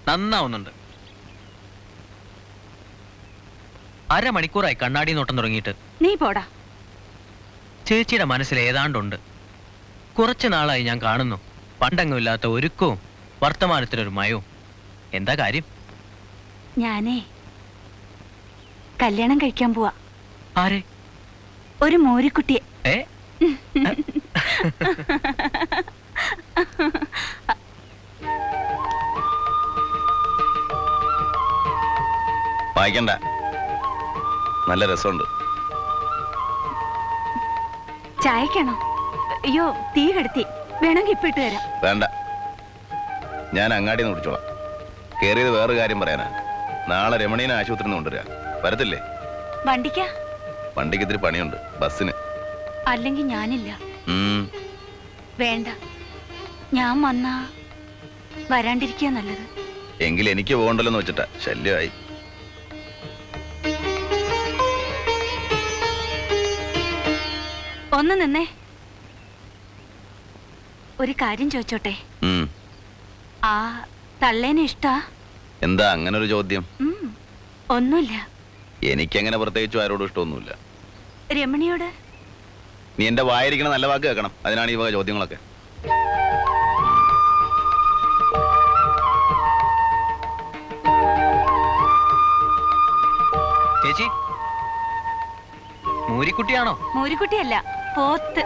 നന്നാവുന്നുണ്ട്. അരമണിക്കൂറായി കണ്ണാടി നോട്ടം തുടങ്ങിയിട്ട്. നീ പോടാ. ചേച്ചിയുടെ മനസ്സിൽ ഏതാണ്ടുണ്ട്. കുറച്ചു നാളായി ഞാൻ കാണുന്നു. പണ്ടെങ്ങുമില്ലാത്ത ഒരുക്കവും വർത്തമാനത്തിനൊരു മയവും. എന്താ കാര്യം? ഞാനേ കല്യാണം കഴിക്കാൻ പോവാ. ആരെ? ഒരു മോരിക്കുട്ടിയെ. വായിക്കണ്ട, നല്ല രസമുണ്ട്. ചായക്കാണോ? അയ്യോ, തീ കെടുത്തി. വേണമെങ്കിൽ ഇപ്പൊ ഇട്ട് തരാം. വേണ്ട, ഞാൻ അങ്ങാടി നിന്ന് കുടിച്ചോളാം. കേറിയത് വേറെ കാര്യം പറയാനാ. നാളെ രമണീനെ ആശുപത്രിയിൽ നിന്ന് കൊണ്ടുവരിക. വരത്തില്ലേ? വണ്ടിക്കാ? വണ്ടിക്ക് ഇത്തിരി പണിയുണ്ട്, ബസ്സിന്. അല്ലെങ്കിൽ ഞാനില്ല. വേണ്ട, ഞാൻ വന്നാ വരാണ്ടിരിക്കുക നല്ലത്. എങ്കിൽ എനിക്ക് പോകണ്ടല്ലോ വെച്ചിട്ടാ. ശല്യമായി. ഒന്ന് നിന്നേ, ഒരു കാര്യം ചോദിച്ചോട്ടെ? ആ തള്ളേനെ ഇഷ്ടാ? എന്താ അങ്ങനെ ഒരു ചോദ്യം? ഒന്നുമില്ല. എനിക്കങ്ങനെ പ്രത്യേകിച്ചും ആരോടും ഇഷ്ടമൊന്നുമില്ല. രമണിയോട്? നീ എന്റെ വായിരിക്കണ നല്ല വാക്ക് കേൾക്കണം. അതിനാണ് ഈ വക ചോദ്യങ്ങളൊക്കെ. ചേച്ചി, മൂരിക്കുട്ടിയാണോ? മൂരിക്കുട്ടിയല്ല, പോത്ത്.